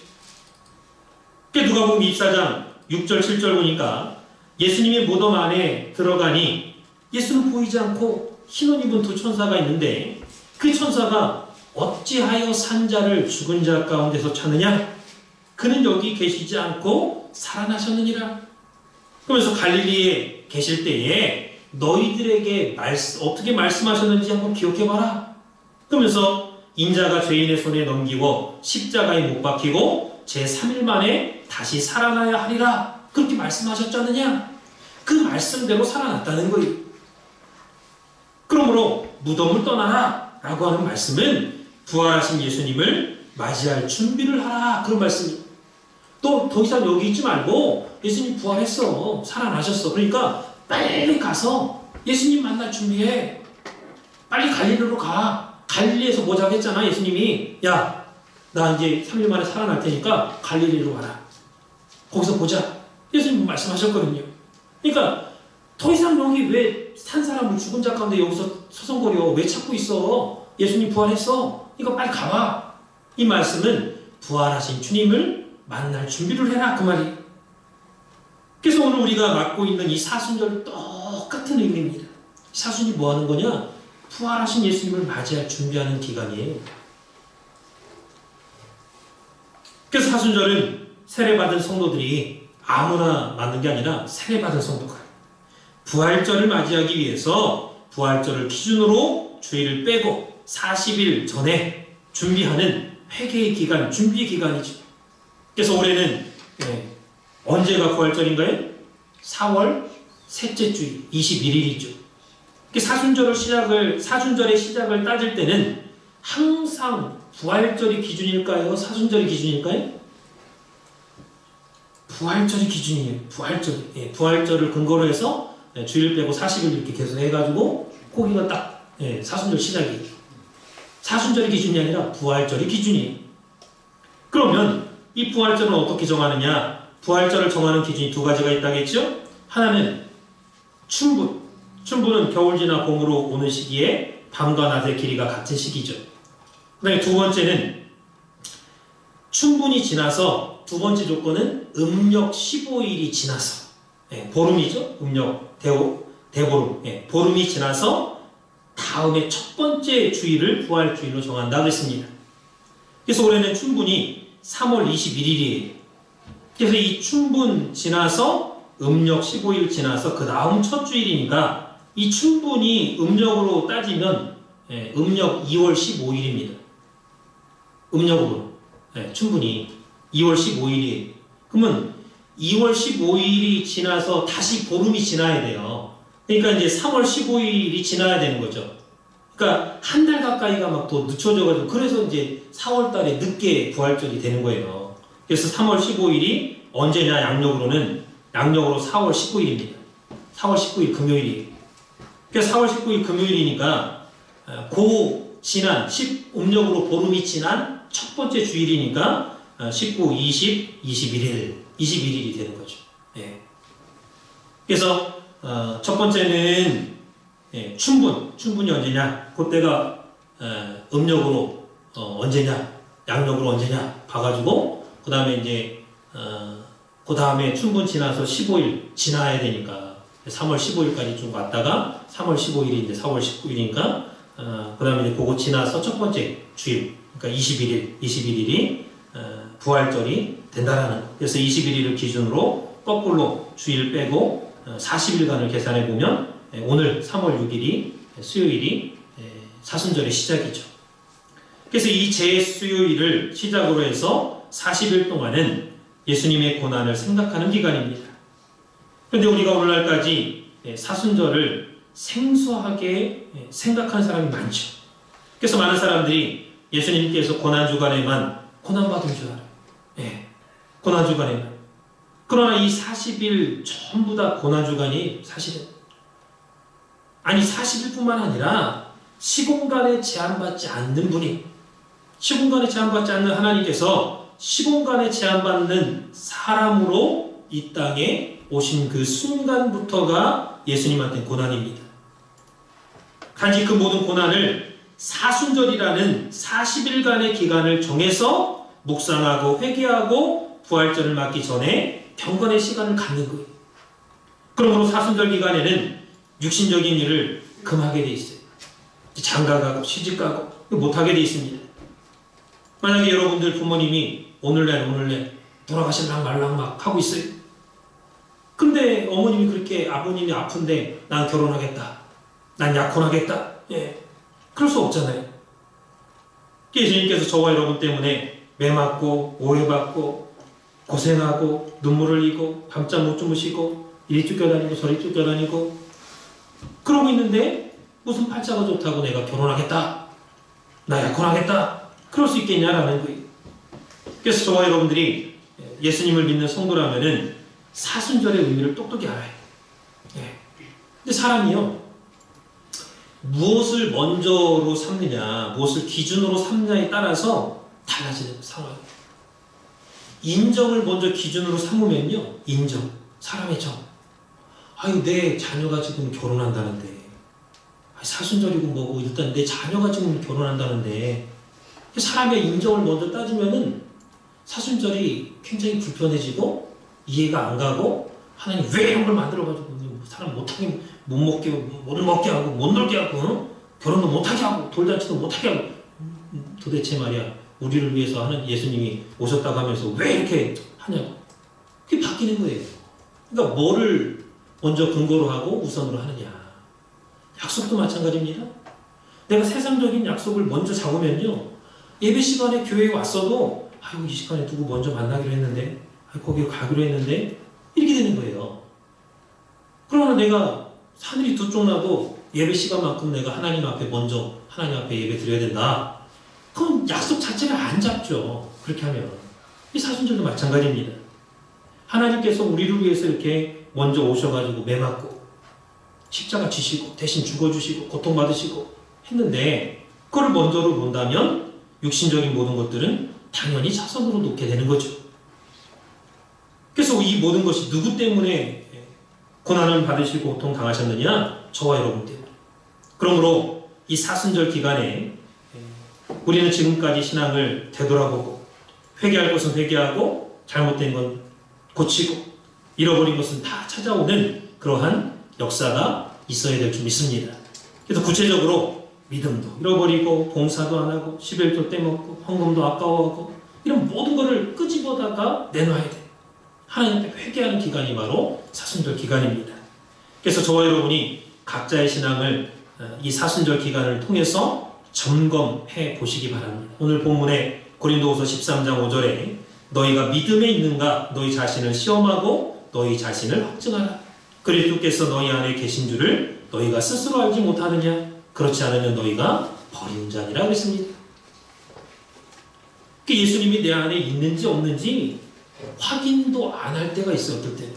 누가복음 24장 6절 7절 보니까 예수님이 무덤 안에 들어가니 예수는 보이지 않고 흰옷 입은 두 천사가 있는데 그 천사가 어찌하여 산자를 죽은 자 가운데서 찾느냐? 그는 여기 계시지 않고 살아나셨느니라. 그러면서 갈릴리에 계실 때에 너희들에게 어떻게 말씀하셨는지 한번 기억해봐라. 그러면서 인자가 죄인의 손에 넘기고 십자가에 못 박히고 제3일 만에 다시 살아나야 하리라. 그렇게 말씀하셨지 않느냐? 그 말씀대로 살아났다는 거예요. 그러므로 무덤을 떠나라 라고 하는 말씀은 부활하신 예수님을 맞이할 준비를 하라 그런 말씀이에요. 또 더 이상 여기 있지 말고 예수님 부활했어. 살아나셨어. 그러니까 빨리 가서 예수님 만날 준비해. 빨리 갈릴리로 가. 갈릴리에서 보자고 했잖아. 예수님이 야, 나 이제 3일 만에 살아날 테니까 갈릴리로 가라. 거기서 보자. 예수님 말씀하셨거든요. 그러니까 더 이상 여기 왜 산 사람을 죽은 자 가운데 여기서 서성거려. 왜 찾고 있어. 예수님 부활했어. 그러니까 빨리 가봐. 이 말씀은 부활하신 주님을 만날 준비를 해라 그 말이. 그래서 오늘 우리가 맡고 있는 이 사순절 똑같은 의미입니다. 사순이 뭐 하는 거냐? 부활하신 예수님을 맞이할 준비하는 기간이에요. 그래서 사순절은 세례받은 성도들이 아무나 맞는 게 아니라 세례받은 성도가 부활절을 맞이하기 위해서 부활절을 기준으로 주일을 빼고 40일 전에 준비하는 회개의 기간, 준비 기간이죠. 그래서 올해는 언제가 부활절인가요? 4월 셋째 주일 21일이죠. 사순절의 시작을 따질 때는 항상 부활절이 기준일까요? 사순절이 기준일까요? 부활절이 기준이에요. 부활절을 근거로 해서 주일 빼고 40일 이렇게 계속 해가지고 거기가 딱 사순절 시작이에요. 사순절이 기준이 아니라 부활절이 기준이에요. 그러면 이 부활절은 어떻게 정하느냐? 부활절을 정하는 기준이 두 가지가 있다겠죠? 하나는 춘분. 춘분은 겨울 지나 봄으로 오는 시기에 밤과 낮의 길이가 같은 시기죠. 그 다음에 두 번째는 춘분이 지나서 두 번째 조건은 음력 15일이 지나서 보름이죠. 음력 대보름. 보름이 지나서 다음에 첫 번째 주일을 부활주일로 정한다고 했습니다. 그래서 올해는 춘분이 3월 21일이에요. 그래서 이 춘분 지나서 음력 15일 지나서 그 다음 첫 주일이니까 이 춘분이 음력으로 따지면 음력 2월 15일입니다. 음력으로 춘분이 2월 15일이에요. 그러면 2월 15일이 지나서 다시 보름이 지나야 돼요. 그러니까 이제 3월 15일이 지나야 되는 거죠. 그러니까 한 달 가까이가 막 또 늦춰져가지고 그래서 이제 4월 달에 늦게 부활절이 되는 거예요. 그래서 3월 15일이 언제냐? 양력으로 4월 19일입니다. 4월 19일 금요일이에요. 그래서 4월 19일 금요일이니까 음력으로 보름이 지난 첫 번째 주일이니까 19, 20, 21일이 되는 거죠. 그래서 첫 번째는 춘분이 언제냐? 그때가 음력으로 언제냐? 양력으로 언제냐? 봐가지고 그 다음에 이제 그 다음에 춘분 지나서 15일 지나야 되니까 3월 15일까지 좀 갔다가 3월 15일이 이제 4월 19일이니까 그 다음에 이제 그거 지나서 첫 번째 주일 그러니까 21일이 부활절이 된다라는 거. 그래서 21일을 기준으로 거꾸로 주일 빼고 40일간을 계산해 보면 오늘 3월 6일이 수요일이 사순절의 시작이죠. 그래서 이 제수요일을 시작으로 해서 40일 동안은 예수님의 고난을 생각하는 기간입니다. 그런데 우리가 오늘날까지 사순절을 생소하게 생각하는 사람이 많죠. 그래서 많은 사람들이 예수님께서 고난주간에만 고난받은 줄 알아요. 예, 고난주간에만. 그러나 이 40일 전부 다 고난주간이 사실은, 아니 40일뿐만 아니라 시공간에 제한받지 않는 분이, 시공간에 제한받지 않는 하나님께서 시공간에 제한받는 사람으로 이 땅에 오신 그 순간부터가 예수님한테는 고난입니다. 단지 그 모든 고난을 사순절이라는 40일간의 기간을 정해서 묵상하고 회개하고 부활절을 맞기 전에 경건의 시간을 갖는 거예요. 그러므로 사순절 기간에는 육신적인 일을 금하게 돼 있어요. 장가가고 시집가고 못하게 돼 있습니다. 만약에 여러분들 부모님이 오늘날 돌아가실랑 말랑 막 하고 있어요. 근데 어머님이 그렇게, 아버님이 아픈데 난 결혼하겠다, 난 약혼하겠다, 예, 그럴 수 없잖아요. 예수님께서 저와 여러분 때문에 매 맞고 오해받고 고생하고 눈물을 흘리고 밤잠 못 주무시고 이리 쫓겨다니고 저리 쫓겨다니고 그러고 있는데 무슨 팔자가 좋다고 내가 결혼하겠다, 나 약혼하겠다, 그럴 수 있겠냐라는 거예요. 그래서 저와 여러분들이 예수님을 믿는 성도라면은 사순절의 의미를 똑똑히 알아요. 예. 근데 사람이요, 무엇을 먼저로 삼느냐, 무엇을 기준으로 삼느냐에 따라서 달라지는 상황이에요. 인정을 먼저 기준으로 삼으면요, 인정, 사람의 정. 아유, 내 자녀가 지금 결혼한다는데, 사순절이고 뭐고, 일단 내 자녀가 지금 결혼한다는데, 사람의 인정을 먼저 따지면은 사순절이 굉장히 불편해지고 이해가 안 가고, 하나님 왜 이런 걸 만들어가지고 사람 못하게, 못 먹게 하고 못 놀게 하고 결혼도 못하게 하고 돌잔치도 못하게 하고, 도대체 말이야, 우리를 위해서 하는 예수님이 오셨다고 하면서 왜 이렇게 하냐고. 그게 바뀌는 거예요. 그러니까 뭐를 먼저 근거로 하고 우선으로 하느냐. 약속도 마찬가지입니다. 내가 세상적인 약속을 먼저 잡으면요, 예배 시간에 교회에 왔어도 아이고 이 시간에 누구 먼저 만나기로 했는데, 거기 가기로 했는데, 이렇게 되는 거예요. 그러면 내가 하늘이 두 쪽 나도 예배 시간만큼 내가 하나님 앞에 먼저 하나님 앞에 예배 드려야 된다. 그럼 약속 자체를 안 잡죠. 그렇게 하면. 이 사순절도 마찬가지입니다. 하나님께서 우리를 위해서 이렇게 먼저 오셔가지고 매 맞고 십자가 지시고 대신 죽어주시고 고통받으시고 했는데, 그걸 먼저로 본다면 육신적인 모든 것들은 당연히 차선으로 놓게 되는 거죠. 그래서 이 모든 것이 누구 때문에 고난을 받으시고 고통 당하셨느냐? 저와 여러분 때문에. 그러므로 이 사순절 기간에 우리는 지금까지 신앙을 되돌아보고, 회개할 것은 회개하고 잘못된 건 고치고 잃어버린 것은 다 찾아오는 그러한 역사가 있어야 될 줄 믿습니다. 그래서 구체적으로 믿음도 잃어버리고 봉사도 안 하고 11조 떼먹고 헌금도 아까워하고 이런 모든 것을 끄집어다가 내놔야 돼. 하나님 앞에 회개하는 기간이 바로 사순절 기간입니다. 그래서 저와 여러분이 각자의 신앙을 이 사순절 기간을 통해서 점검해 보시기 바랍니다. 오늘 본문에 고린도후서 13장 5절에 너희가 믿음에 있는가 너희 자신을 시험하고 너희 자신을 확증하라. 그리스도께서 너희 안에 계신 줄을 너희가 스스로 알지 못하느냐? 그렇지 않으면 너희가 버린 자니라 그랬습니다. 예수님이 내 안에 있는지 없는지 확인도 안 할 때가 있어요. 어떨 때.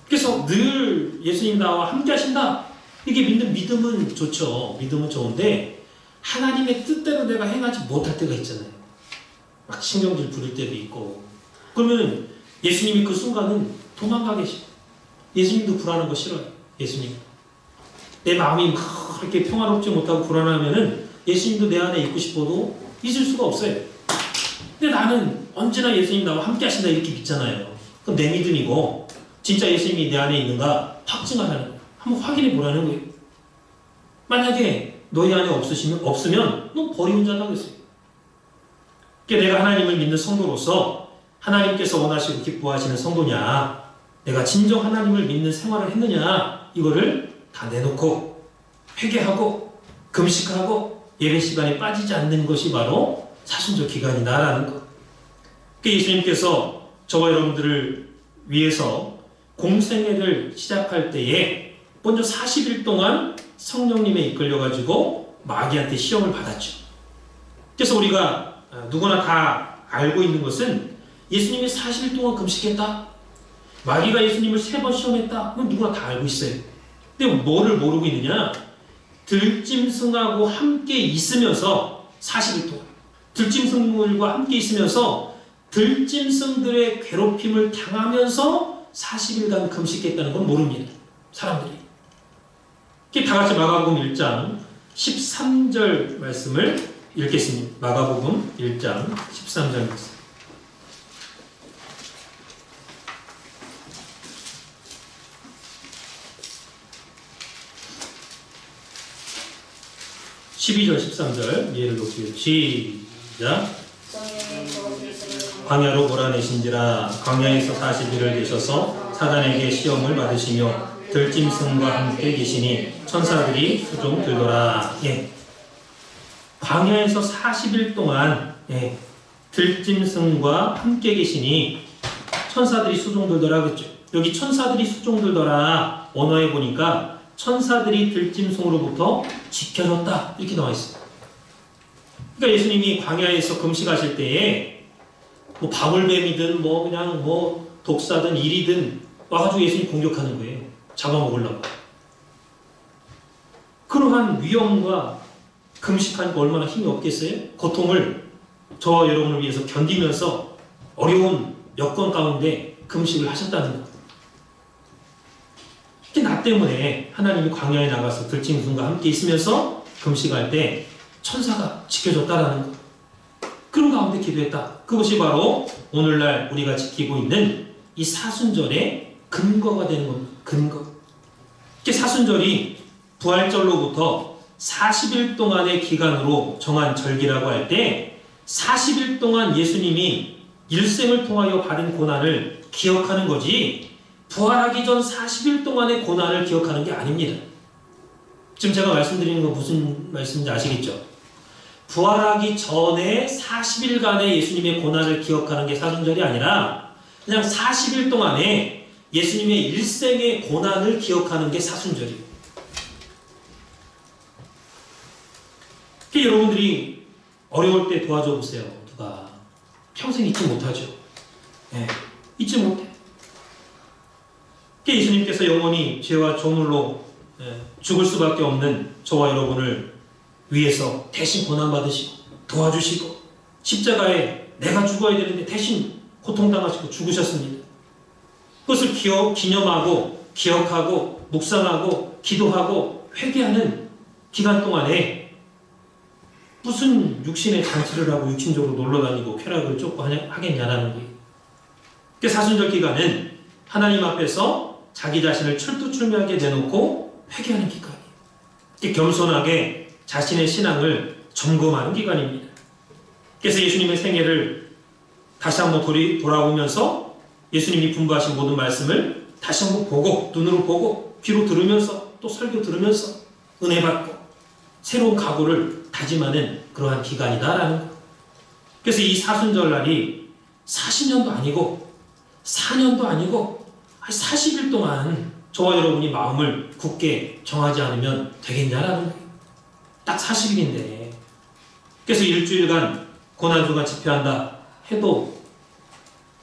그래서 늘 예수님 나와 함께 하신다, 이게 믿음은 좋죠. 믿음은 좋은데 하나님의 뜻대로 내가 행하지 못할 때가 있잖아요. 막 신경질 부릴 때도 있고. 그러면 예수님이 그 순간은 도망가 계시고, 예수님도 불안한 거 싫어요. 예수님 내 마음이 그렇게 평화롭지 못하고 불안하면은 예수님도 내 안에 있고 싶어도 있을 수가 없어요. 근데 나는 언제나 예수님 나와 함께 하신다 이렇게 믿잖아요. 그건 내 믿음이고, 진짜 예수님이 내 안에 있는가 확증하라는 거예요. 한번 확인해 보라는 거예요. 만약에 너희 안에 없으면 너 버리는 자다 그랬어요. 그러니까 내가 하나님을 믿는 성도로서 하나님께서 원하시고 기뻐하시는 성도냐, 내가 진정 하나님을 믿는 생활을 했느냐, 이거를 다 내놓고 회개하고 금식하고 예배 시간에 빠지지 않는 것이 바로 사순절 기간이다라는 것. 예수님께서 저와 여러분들을 위해서 공생애를 시작할 때에 먼저 40일 동안 성령님에 이끌려가지고 마귀한테 시험을 받았죠. 그래서 우리가 누구나 다 알고 있는 것은 예수님이 40일 동안 금식했다. 마귀가 예수님을 3번 시험했다. 그건 누구나 다 알고 있어요. 근데 뭐를 모르고 있느냐? 들짐승하고 함께 있으면서 40일 동안 들짐승들과 함께 있으면서 들짐승들의 괴롭힘을 당하면서 40일간 금식했다는 건 모릅니다. 사람들이. 다 같이 마가복음 1장 13절 말씀을 읽겠습니다. 마가복음 1장 13절 말씀. 12절 13절 예를 놓고 시작. 광야로 몰아내신지라 광야에서 40일을 계셔서 사단에게 시험을 받으시며 들짐승과 함께 계시니 천사들이 수종 들더라. 광야에서 40일 동안 들짐승과 함께 계시니 천사들이 수종 들더라 그랬죠. 여기 천사들이 수종 들더라 언어에 보니까 천사들이 들짐승으로부터 지켜줬다 이렇게 나와 있어요. 그러니까 예수님이 광야에서 금식하실 때에 뭐 바울뱀이든 뭐 그냥 뭐 독사든 일이든 와가지고 예수님 공격하는 거예요. 잡아먹으려고. 그러한 위험과 금식하니까 얼마나 힘이 없겠어요? 고통을 저와 여러분을 위해서 견디면서 어려운 여건 가운데 금식을 하셨다는 것. 나 때문에 하나님이 광야에 나가서 들짐승과 함께 있으면서 금식할 때 천사가 지켜줬다라는 것. 그런 가운데 기도했다. 그것이 바로 오늘날 우리가 지키고 있는 이 사순절의 근거가 되는 겁니다. 근거. 사순절이 부활절로부터 40일 동안의 기간으로 정한 절기라고 할 때 40일 동안 예수님이 일생을 통하여 받은 고난을 기억하는 거지 부활하기 전 40일 동안의 고난을 기억하는 게 아닙니다. 지금 제가 말씀드리는 거 무슨 말씀인지 아시겠죠? 부활하기 전에 40일간의 예수님의 고난을 기억하는 게 사순절이 아니라 그냥 40일 동안에 예수님의 일생의 고난을 기억하는 게 사순절이에요. 여러분들이 어려울 때 도와줘 보세요. 누가 평생 잊지 못하죠. 잊지 못해. 예수님께서 영원히 죄와 조물로 죽을 수밖에 없는 저와 여러분을 위해서 대신 고난받으시고 도와주시고 십자가에 내가 죽어야 되는데 대신 고통당하시고 죽으셨습니다. 그것을 기념하고 기억하고 묵상하고 기도하고 회개하는 기간 동안에 무슨 육신의 잔치를 하고 육신적으로 놀러다니고 쾌락을 쫓고 하겠냐라는 거예요. 사순절 기간은 하나님 앞에서 자기 자신을 철두철미하게 내놓고 회개하는 기간이에요. 겸손하게 자신의 신앙을 점검하는 기간입니다. 그래서 예수님의 생애를 다시 한번 돌아보면서 예수님이 분부하신 모든 말씀을 다시 한번 보고 눈으로 보고 귀로 들으면서 또 설교 들으면서 은혜 받고 새로운 각오를 다짐하는 그러한 기간이다라는 것. 그래서 이 사순절날이 40년도 아니고 4년도 아니고 40일 동안 저와 여러분이 마음을 굳게 정하지 않으면 되겠냐라는 거예요. 딱 40일인데 그래서 일주일간 고난주간 집회한다 해도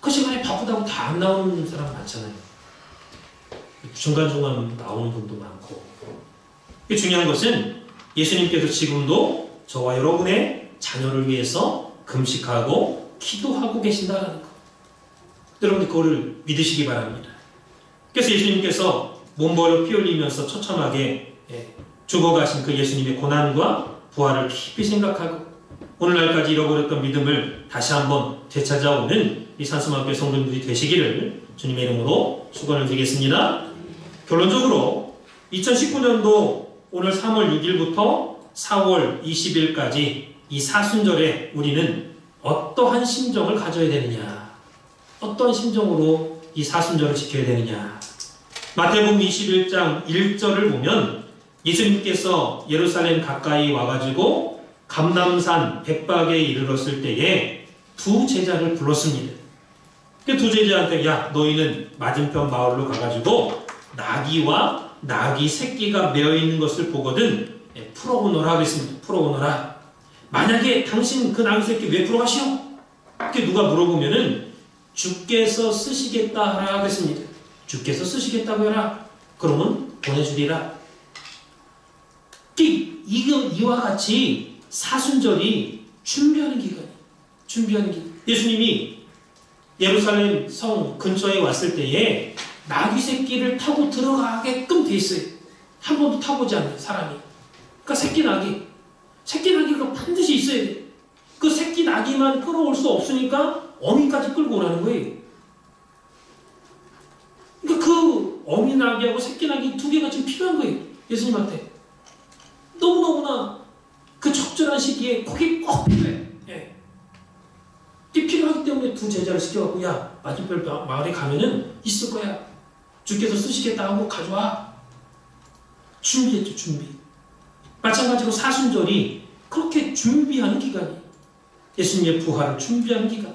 그 시간에 바쁘다고 다 안 나오는 사람 많잖아요. 중간중간 나오는 분도 많고. 중요한 것은 예수님께서 지금도 저와 여러분의 자녀를 위해서 금식하고 기도하고 계신다는 것. 여러분들 그거를 믿으시기 바랍니다. 그래서 예수님께서 몸버려 피 흘리면서 처참하게 죽어가신 그 예수님의 고난과 부활을 깊이 생각하고 오늘날까지 잃어버렸던 믿음을 다시 한번 되찾아오는 이 산수마교회 성도님들이 되시기를 주님의 이름으로 축원을 드리겠습니다. 결론적으로 2019년도 오늘 3월 6일부터 4월 20일까지 이 사순절에 우리는 어떠한 심정을 가져야 되느냐, 어떤 심정으로 이 사순절을 지켜야 되느냐. 마태복음 21장 1절을 보면 예수님께서 예루살렘 가까이 와가지고 감람산 백박에 이르렀을 때에 두 제자를 불렀습니다. 그 두 제자한테 야 너희는 맞은편 마을로 가가지고 나귀와 나귀 새끼가 메어 있는 것을 보거든
풀어오너라 그랬습니다. 풀어오너라. 만약에 당신 그 나귀 새끼 왜 풀어가시오? 이렇게 누가 물어보면은 주께서 쓰시겠다 하라 그랬습니다. 주께서 쓰시겠다고 해라. 그러면 보내주리라. 이와 같이 사순절이 준비하는 기간이에요. 준비하는 기간. 예수님이 예루살렘 성 근처에 왔을 때에 나귀 새끼를 타고 들어가게끔 돼 있어요. 한 번도 타보지 않는 사람이. 그러니까 새끼 나귀가 반드시 있어야 돼. 그 새끼 나귀만 끌어올 수 없으니까 어미까지 끌고 오라는 거예요. 그러니까 그 어미 나귀하고 새끼 나귀 두 개가 지금 필요한 거예요. 예수님한테. 너무너무나 그 적절한 시기에 거기 꼭 필요해. 예. 이게 필요하기 때문에 두 제자를 시켜갖고 야 맞은편 마을에 가면은 있을 거야. 주께서 쓰시겠다 하고 가져와. 준비했죠. 준비. 마찬가지로 사순절이 그렇게 준비하는 기간이에요. 예수님의 부활을 준비하는 기간.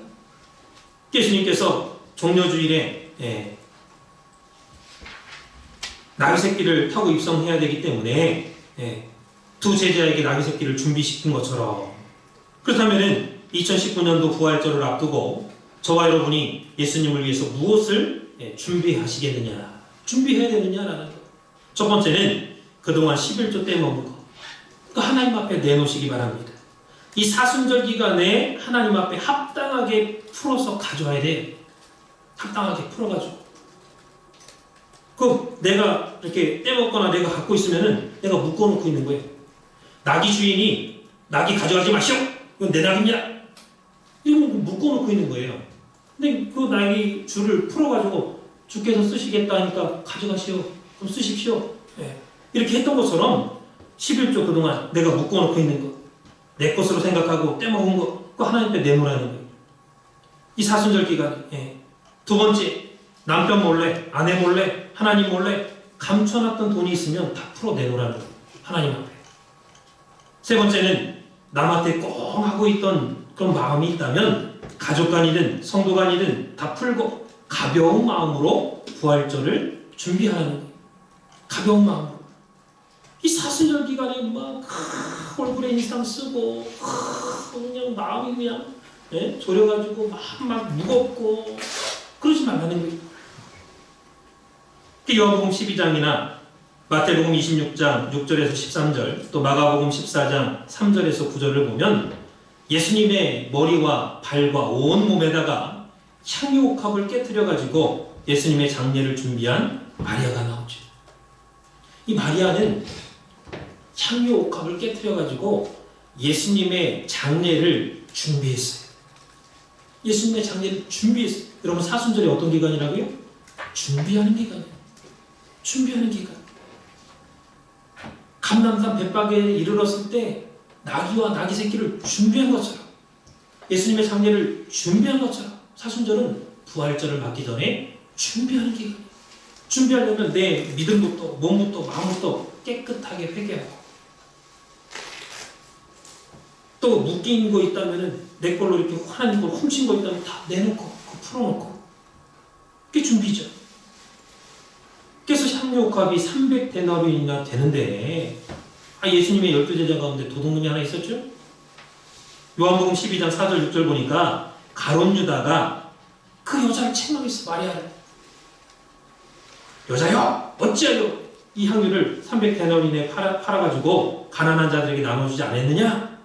예수님께서 종려주일에 나귀 새끼를 타고 입성해야 되기 때문에 두 제자에게 나귀 새끼를 준비시킨 것처럼, 그렇다면 2019년도 부활절을 앞두고 저와 여러분이 예수님을 위해서 무엇을 준비하시겠느냐, 준비해야 되느냐라는 것. 첫 번째는 그동안 11조 떼먹은 거. 그 하나님 앞에 내놓으시기 바랍니다. 이 사순절 기간에 하나님 앞에 합당하게 풀어서 가져와야 돼요. 합당하게 풀어가지고. 그 내가 이렇게 떼먹거나 내가 갖고 있으면은 내가 묶어놓고 있는 거예요. 나귀 주인이 나귀 가져가지 마시오. 이건 내 나귀입니다. 이건 묶어놓고 있는 거예요. 근데 그 나귀 줄을 풀어가지고 주께서 쓰시겠다 하니까 가져가시오. 그럼 쓰십시오. 이렇게 했던 것처럼 11조 그동안 내가 묶어놓고 있는 거, 내 것으로 생각하고 떼먹은 거, 그거 하나님 앞에 내놓으라는 거예요. 이 사순절 기간에. 두 번째, 남편 몰래, 아내 몰래, 하나님 몰래 감춰놨던 돈이 있으면 다 풀어내놓으라는 거예요. 하나님 앞에. 세 번째는 남한테 꽁 하고 있던 그런 마음이 있다면 가족 간이든 성도 간이든 다 풀고 가벼운 마음으로 부활절을 준비하는 거예요. 가벼운 마음으로. 이 사순절 기간에 막 얼굴에 인상 쓰고 그냥 마음이 그냥 졸여가지고 막 무겁고 그러지 말라는 거예요. 요한복음 12장이나 마태복음 26장 6절에서 13절, 또 마가복음 14장 3절에서 9절을 보면 예수님의 머리와 발과 온 몸에다가 향유옥합을 깨뜨려가지고 예수님의 장례를 준비한 마리아가 나오죠. 이 마리아는 향유옥합을 깨뜨려가지고 예수님의 장례를 준비했어요. 예수님의 장례를 준비했어요. 여러분 사순절이 어떤 기간이라고요? 준비하는 기간이에요. 준비하는 기간. 감람산 벳박에 이르렀을 때 나귀와 나귀 새끼를 준비한 것처럼, 예수님의 장례를 준비한 것처럼 사순절은 부활절을 맞기 전에 준비하는 기간이에요. 준비하려면 내 믿음부터 몸부터 마음부터 깨끗하게 회개하고, 또 묶인 거 있다면 내 걸로 이렇게 하나님 걸 훔친 거 있다면 다 내놓고 풀어놓고, 그게 준비죠. 그래서 향유옥합이 300데나리온이나 되는데, 예수님의 12제자 가운데 도둑놈이 하나 있었죠? 요한복음 12장 4절 6절 보니까 가룟 유다가 그 여자를 책망했어. 마리아를. 여자여, 어찌하여 이 향유를 300데나리온에 팔아가지고 가난한 자들에게 나눠주지 않았느냐?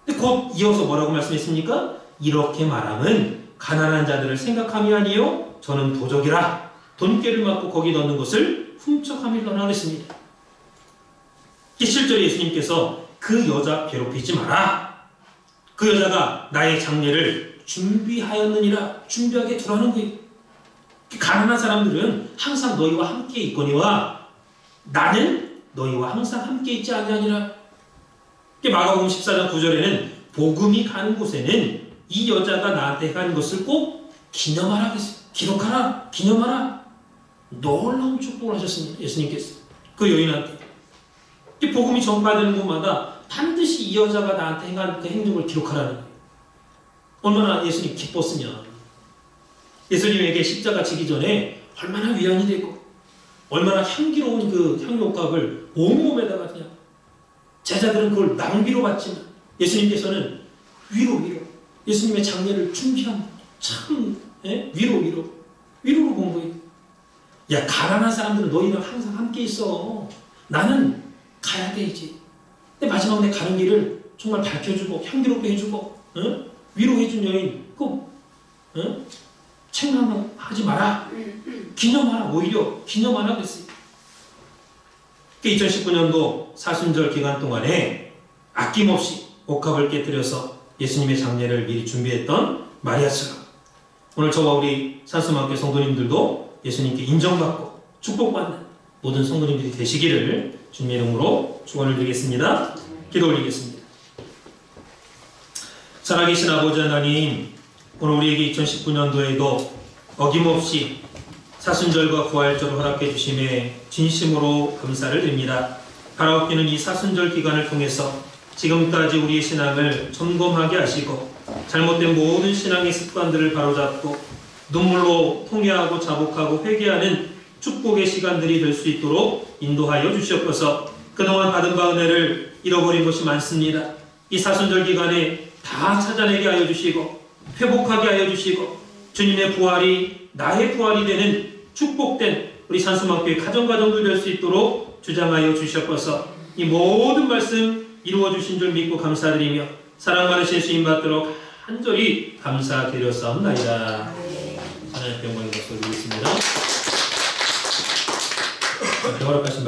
근데 곧 이어서 뭐라고 말씀했습니까? 이렇게 말함은 가난한 자들을 생각함이 아니요 저는 도적이라 돈깨를 맞고 거기 넣는 것을 훔쳐함일러나 그랬습니다. 7절에 예수님께서 그 여자 괴롭히지 마라. 그 여자가 나의 장례를 준비하였느니라. 준비하게 두라는 거예요. 가난한 사람들은 항상 너희와 함께 있거니와 나는 너희와 항상 함께 있지 아니하니라. 마가복음 14장 9절에는 복음이 가는 곳에는 이 여자가 나한테 한 것을 꼭 기념하라 그랬어요. 기록하라, 기념하라. 놀라운 축복을 하셨습니다. 예수님께서 그 여인한테. 복음이 전파되는 곳마다 반드시 이 여자가 나한테 행한 그 행동을 기록하라는 거예요. 얼마나 예수님 기뻤으면, 예수님에게 십자가 지기 전에 얼마나 위안이 되고 얼마나 향기로운 그 향유옥합을 온몸에다가 그냥 제자들은 그걸 낭비로 봤지만 예수님께서는 위로. 예수님의 장례를 준비한 참 위로로 본 거예요. 야, 가난한 사람들은 너희랑 항상 함께 있어. 나는 가야 돼 이제. 근데 마지막 내 가는 길을 정말 밝혀주고 향기롭게 해주고 위로해준 여인 책망하지 마라. 기념하라. 오히려 기념하라 그랬어요. 2019년도 사순절 기간 동안에 아낌없이 옥합을 깨뜨려서 예수님의 장례를 미리 준비했던 마리아처럼 오늘 저와 우리 산수만교 성도님들도 예수님께 인정받고 축복받는 모든 성도님들이 되시기를 주님의 이름으로 축원을 드리겠습니다. 기도 올리겠습니다. 살아계신 아버지 하나님, 오늘 우리에게 2019년도에도 어김없이 사순절과 부활절을 허락해 주심에 진심으로 감사를 드립니다. 바라옵기는 이 사순절 기간을 통해서 지금까지 우리의 신앙을 점검하게 하시고 잘못된 모든 신앙의 습관들을 바로잡고 눈물로 통회하고 자복하고 회개하는 축복의 시간들이 될 수 있도록 인도하여 주시옵소서. 그동안 받은 바 은혜를 잃어버린 것이 많습니다. 이 사순절 기간에 다 찾아내게 하여 주시고 회복하게 하여 주시고 주님의 부활이 나의 부활이 되는 축복된 우리 산수만교의 가정가정들 될 수 있도록 주장하여 주시옵소서. 이 모든 말씀 이루어 주신 줄 믿고 감사드리며 사랑 많으신 예수님 받도록 간절히 감사드렸사옵나이다. 하나님께 영광의 박수 드리겠습니다. 허락하신